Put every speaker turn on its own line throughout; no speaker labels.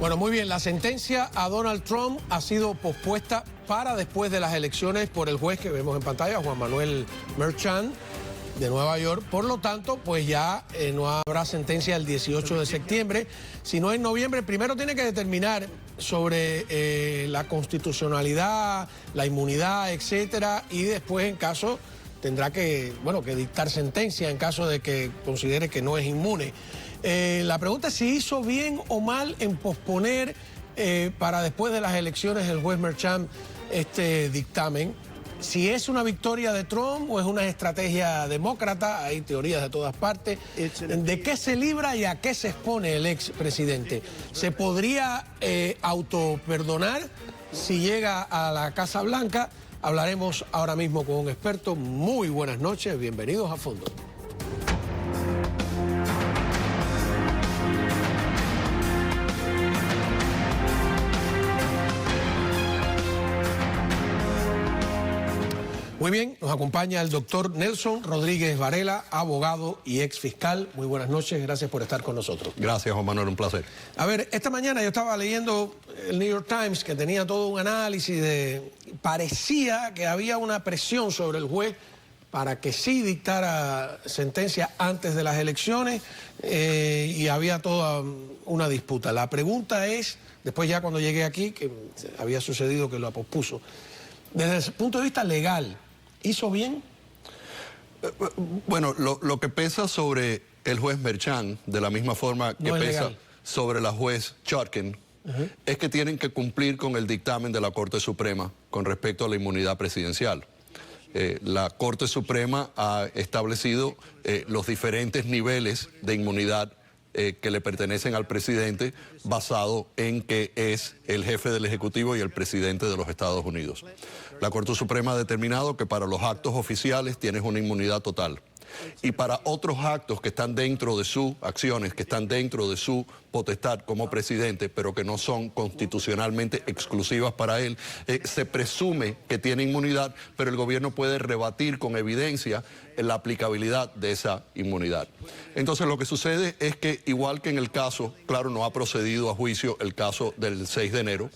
Bueno, muy bien, la sentencia a Donald Trump ha sido pospuesta para después de las elecciones por el juez que vemos en pantalla, Juan Manuel Merchan, de Nueva York. Por lo tanto, pues ya no habrá sentencia el 18 de septiembre, sino en noviembre. Primero tiene que determinar sobre la constitucionalidad, la inmunidad, etcétera, y después, en caso, tendrá que dictar sentencia en caso de que considere que no es inmune. La pregunta es si hizo bien o mal en posponer para después de las elecciones el juez Merchan este dictamen. Si es una victoria de Trump o es una estrategia demócrata, hay teorías de todas partes. ¿De qué se libra y a qué se expone el expresidente? ¿Se podría autoperdonar si llega a la Casa Blanca? Hablaremos ahora mismo con un experto. Muy buenas noches, bienvenidos a Fondo. Muy bien, nos acompaña el doctor Nelson Rodríguez Varela, abogado y ex fiscal. Muy buenas noches, gracias por estar con nosotros.
Gracias, Juan Manuel, un placer.
A ver, esta mañana yo estaba leyendo el New York Times, que tenía todo un análisis de... Parecía que había una presión sobre el juez para que sí dictara sentencia antes de las elecciones y había toda una disputa. La pregunta es, después ya cuando llegué aquí, que había sucedido que lo pospuso, desde el punto de vista legal, ¿hizo bien?
Bueno, lo que pesa sobre el juez Merchan, de la misma forma que pesa legal sobre la juez Chutkan, es que tienen que cumplir con el dictamen de la Corte Suprema con respecto a la inmunidad presidencial. La Corte Suprema ha establecido los diferentes niveles de inmunidad que le pertenecen al presidente, basado en que es el jefe del Ejecutivo y el presidente de los Estados Unidos. La Corte Suprema ha determinado que para los actos oficiales tienes una inmunidad total. Y para otros actos que están dentro de sus acciones, que están dentro de su potestad como presidente, pero que no son constitucionalmente exclusivas para él, se presume que tiene inmunidad, pero el gobierno puede rebatir con evidencia la aplicabilidad de esa inmunidad. Entonces lo que sucede es que, igual que en el caso, claro, no ha procedido a juicio el caso del 6 de enero,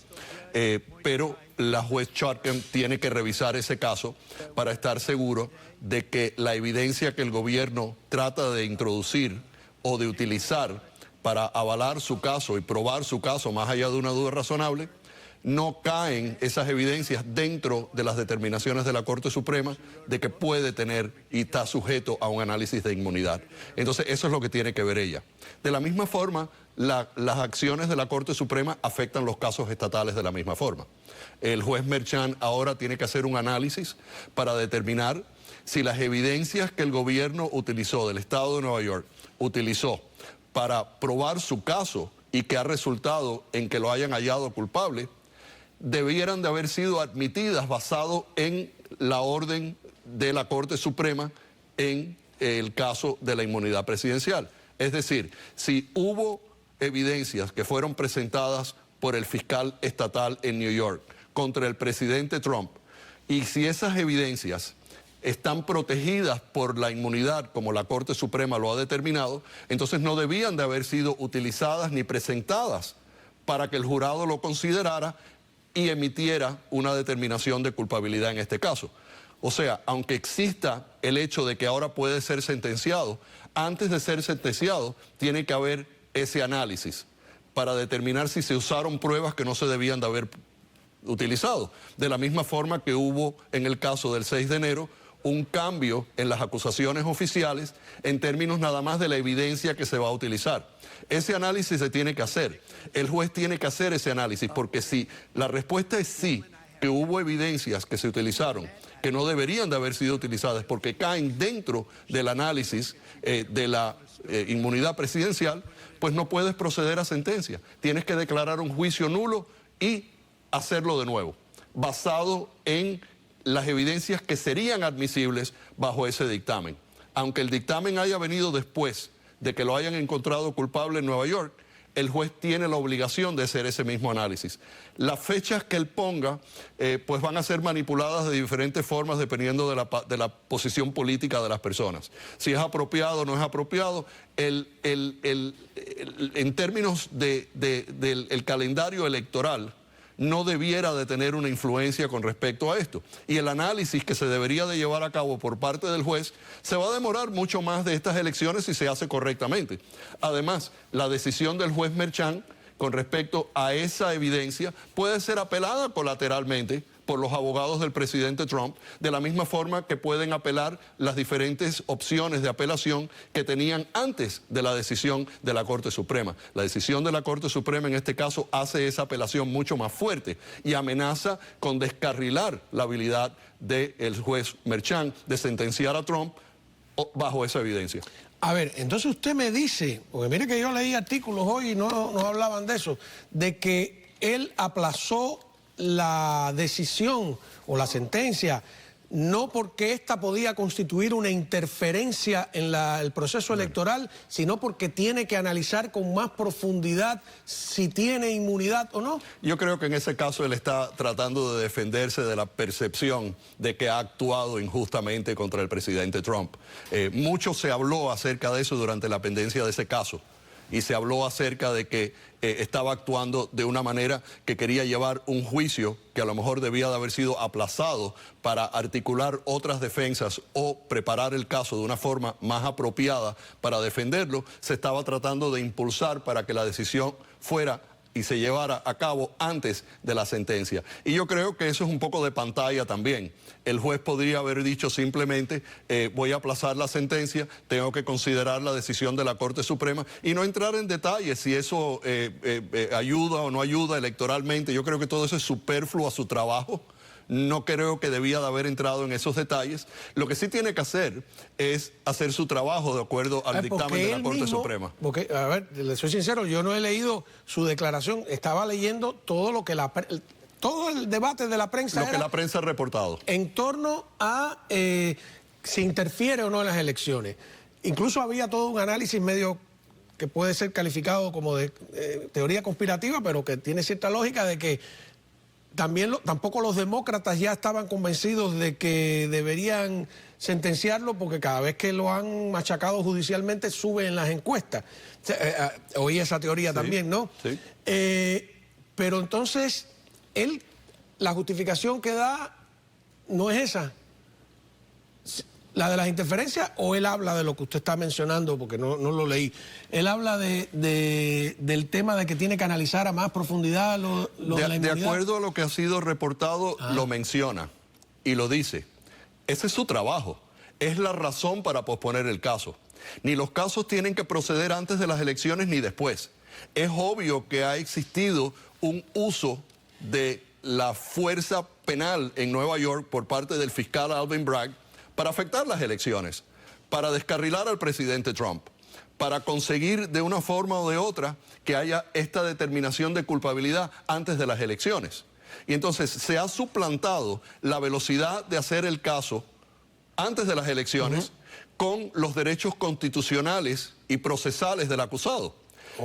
pero la juez Chutkan tiene que revisar ese caso para estar seguro de que la evidencia que el gobierno trata de introducir o de utilizar para avalar su caso y probar su caso más allá de una duda razonable, no caen esas evidencias dentro de las determinaciones de la Corte Suprema de que puede tener y está sujeto a un análisis de inmunidad. Entonces eso es lo que tiene que ver ella. De la misma forma, las acciones de la Corte Suprema afectan los casos estatales de la misma forma. El juez Merchan ahora tiene que hacer un análisis para determinar si las evidencias que el gobierno utilizó, del Estado de Nueva York, utilizó para probar su caso y que ha resultado en que lo hayan hallado culpable, debieran de haber sido admitidas basado en la orden de la Corte Suprema en el caso de la inmunidad presidencial. Es decir, si hubo evidencias que fueron presentadas por el fiscal estatal en New York contra el presidente Trump, y si esas evidencias están protegidas por la inmunidad, como la Corte Suprema lo ha determinado, entonces no debían de haber sido utilizadas ni presentadas para que el jurado lo considerara y emitiera una determinación de culpabilidad en este caso. O sea, aunque exista el hecho de que ahora puede ser sentenciado, antes de ser sentenciado tiene que haber ese análisis para determinar si se usaron pruebas que no se debían de haber utilizado. De la misma forma que hubo en el caso del 6 de enero un cambio en las acusaciones oficiales en términos nada más de la evidencia que se va a utilizar. Ese análisis se tiene que hacer. El juez tiene que hacer ese análisis, porque si la respuesta es sí, que hubo evidencias que se utilizaron que no deberían de haber sido utilizadas porque caen dentro del análisis de la inmunidad presidencial, pues no puedes proceder a sentencia. Tienes que declarar un juicio nulo y hacerlo de nuevo, basado en las evidencias que serían admisibles bajo ese dictamen. Aunque el dictamen haya venido después de que lo hayan encontrado culpable en Nueva York, el juez tiene la obligación de hacer ese mismo análisis. Las fechas que él ponga pues van a ser manipuladas de diferentes formas dependiendo de la posición política de las personas. Si es apropiado o no es apropiado, en términos del calendario electoral, no debiera de tener una influencia con respecto a esto. Y el análisis que se debería de llevar a cabo por parte del juez se va a demorar mucho más de estas elecciones si se hace correctamente. Además, la decisión del juez Merchan con respecto a esa evidencia puede ser apelada colateralmente por los abogados del presidente Trump, de la misma forma que pueden apelar las diferentes opciones de apelación que tenían antes de la decisión de la Corte Suprema. La decisión de la Corte Suprema en este caso hace esa apelación mucho más fuerte y amenaza con descarrilar la habilidad del juez Merchan de sentenciar a Trump bajo esa evidencia.
A ver, entonces usted me dice, porque mire que yo leí artículos hoy y no hablaban de eso, de que él aplazó la decisión o la sentencia, no porque ésta podía constituir una interferencia en el proceso electoral, sino porque tiene que analizar con más profundidad si tiene inmunidad o no.
Yo creo que en ese caso él está tratando de defenderse de la percepción de que ha actuado injustamente contra el presidente Trump. Mucho se habló acerca de eso durante la pendencia de ese caso. Y se habló acerca de que estaba actuando de una manera que quería llevar un juicio que a lo mejor debía de haber sido aplazado para articular otras defensas o preparar el caso de una forma más apropiada para defenderlo. Se estaba tratando de impulsar para que la decisión fuera y se llevara a cabo antes de la sentencia. Y yo creo que eso es un poco de pantalla también. El juez podría haber dicho simplemente, voy a aplazar la sentencia, tengo que considerar la decisión de la Corte Suprema y no entrar en detalles si eso ayuda o no ayuda electoralmente. Yo creo que todo eso es superfluo a su trabajo. No creo que debía de haber entrado en esos detalles. Lo que sí tiene que hacer es hacer su trabajo de acuerdo al dictamen de la Corte Suprema.
Porque, a ver, le soy sincero, yo no he leído su declaración, estaba leyendo todo lo que todo el debate de la prensa.
Lo que la prensa ha reportado.
En torno a si interfiere o no en las elecciones. Incluso había todo un análisis medio que puede ser calificado como de teoría conspirativa, pero que tiene cierta lógica de que tampoco los demócratas ya estaban convencidos de que deberían sentenciarlo porque cada vez que lo han machacado judicialmente sube en las encuestas. Oí esa teoría también, ¿no?
Sí.
Pero entonces, la justificación que da no es esa. ¿La de las interferencias o él habla de lo que usted está mencionando? Porque no lo leí. Él habla del tema de que tiene que analizar a más profundidad lo de la inmunidad.
De acuerdo a lo que ha sido reportado, lo menciona y lo dice. Ese es su trabajo. Es la razón para posponer el caso. Ni los casos tienen que proceder antes de las elecciones ni después. Es obvio que ha existido un uso de la fuerza penal en Nueva York por parte del fiscal Alvin Bragg para afectar las elecciones, para descarrilar al presidente Trump, para conseguir de una forma o de otra que haya esta determinación de culpabilidad antes de las elecciones. Y entonces se ha suplantado la velocidad de hacer el caso antes de las elecciones con los derechos constitucionales y procesales del acusado.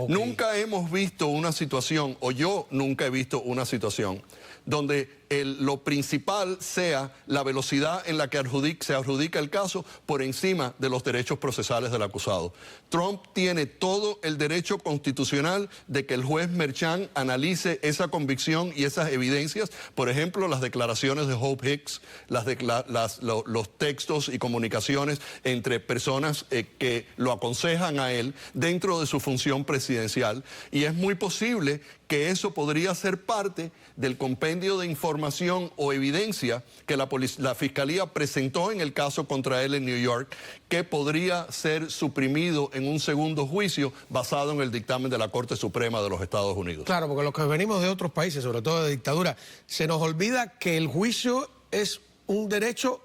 Nunca hemos visto una situación, o yo nunca he visto una situación, donde lo principal sea la velocidad en la que se adjudica el caso por encima de los derechos procesales del acusado. Trump tiene todo el derecho constitucional de que el juez Merchan analice esa convicción y esas evidencias, por ejemplo, las declaraciones de Hope Hicks, los textos y comunicaciones entre personas que lo aconsejan a él dentro de su función presidencial, y es muy posible que eso podría ser parte del compendio de información o evidencia que la Fiscalía presentó en el caso contra él en New York, que podría ser suprimido en un segundo juicio basado en el dictamen de la Corte Suprema de los Estados Unidos.
Claro, porque los que venimos de otros países, sobre todo de dictadura, se nos olvida que el juicio es un derecho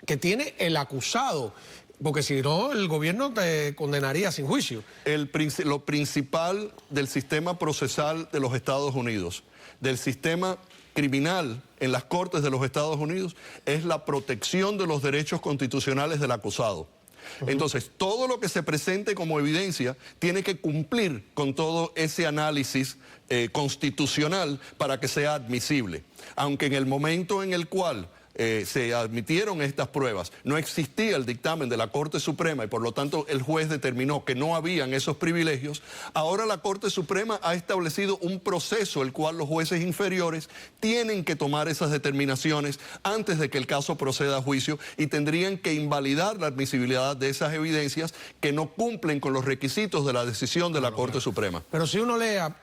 que tiene el acusado. Porque si no, el gobierno te condenaría sin juicio.
Lo principal del sistema procesal de los Estados Unidos, del sistema criminal en las Cortes de los Estados Unidos, es la protección de los derechos constitucionales del acusado. Entonces, todo lo que se presente como evidencia tiene que cumplir con todo ese análisis constitucional para que sea admisible. Aunque en el momento en el cual se admitieron estas pruebas, no existía el dictamen de la Corte Suprema y por lo tanto el juez determinó que no habían esos privilegios, ahora la Corte Suprema ha establecido un proceso el cual los jueces inferiores tienen que tomar esas determinaciones antes de que el caso proceda a juicio y tendrían que invalidar la admisibilidad de esas evidencias que no cumplen con los requisitos de la decisión de la Corte Suprema.
Pero si uno leía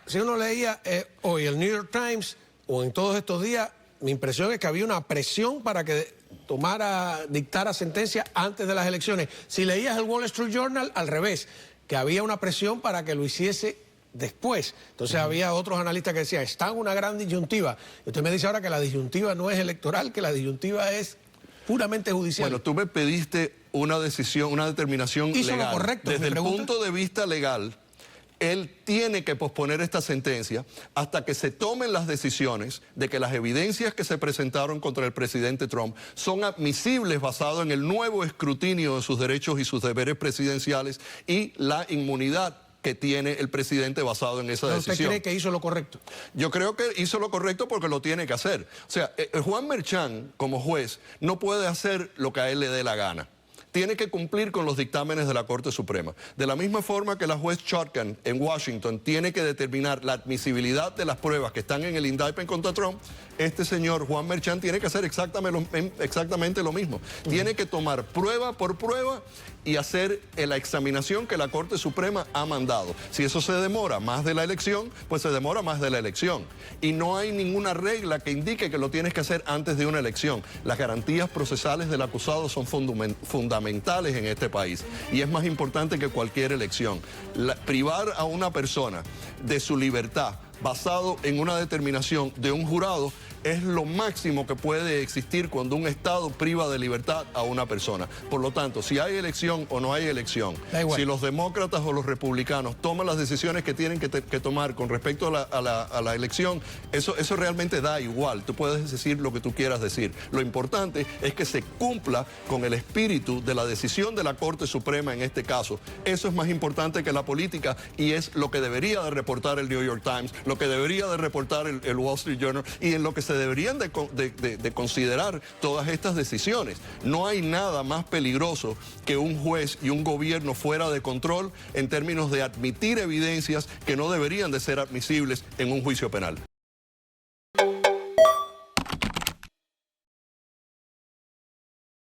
hoy el New York Times o en todos estos días, mi impresión es que había una presión para que dictara sentencia antes de las elecciones. Si leías el Wall Street Journal, al revés, que había una presión para que lo hiciese después. Entonces había otros analistas que decían, está en una gran disyuntiva. Y usted me dice ahora que la disyuntiva no es electoral, que la disyuntiva es puramente judicial.
Bueno, tú me pediste una decisión, una determinación legal.
¿Hizo lo correcto?
Desde el punto de vista legal, él tiene que posponer esta sentencia hasta que se tomen las decisiones de que las evidencias que se presentaron contra el presidente Trump son admisibles basado en el nuevo escrutinio de sus derechos y sus deberes presidenciales y la inmunidad que tiene el presidente basado en esa decisión.
¿Usted cree que hizo lo correcto?
Yo creo que hizo lo correcto porque lo tiene que hacer. O sea, Juan Merchan, como juez, no puede hacer lo que a él le dé la gana. Tiene que cumplir con los dictámenes de la Corte Suprema. De la misma forma que la juez Chutkan en Washington tiene que determinar la admisibilidad de las pruebas que están en el indictment contra Trump, este señor Juan Merchan tiene que hacer exactamente lo mismo. Tiene que tomar prueba por prueba y hacer la examinación que la Corte Suprema ha mandado. Si eso se demora más de la elección, pues se demora más de la elección. Y no hay ninguna regla que indique que lo tienes que hacer antes de una elección. Las garantías procesales del acusado son fundamentales en este país y es más importante que cualquier elección. Privar a una persona de su libertad basado en una determinación de un jurado es lo máximo que puede existir cuando un Estado priva de libertad a una persona. Por lo tanto, si hay elección o no hay elección, si los demócratas o los republicanos toman las decisiones que tienen que tomar con respecto a la elección, eso realmente da igual. Tú puedes decir lo que tú quieras decir. Lo importante es que se cumpla con el espíritu de la decisión de la Corte Suprema en este caso. Eso es más importante que la política y es lo que debería de reportar el New York Times, lo que debería de reportar el Wall Street Journal y en lo que se deberían de considerar todas estas decisiones. No hay nada más peligroso que un juez y un gobierno fuera de control en términos de admitir evidencias que no deberían de ser admisibles en un juicio penal.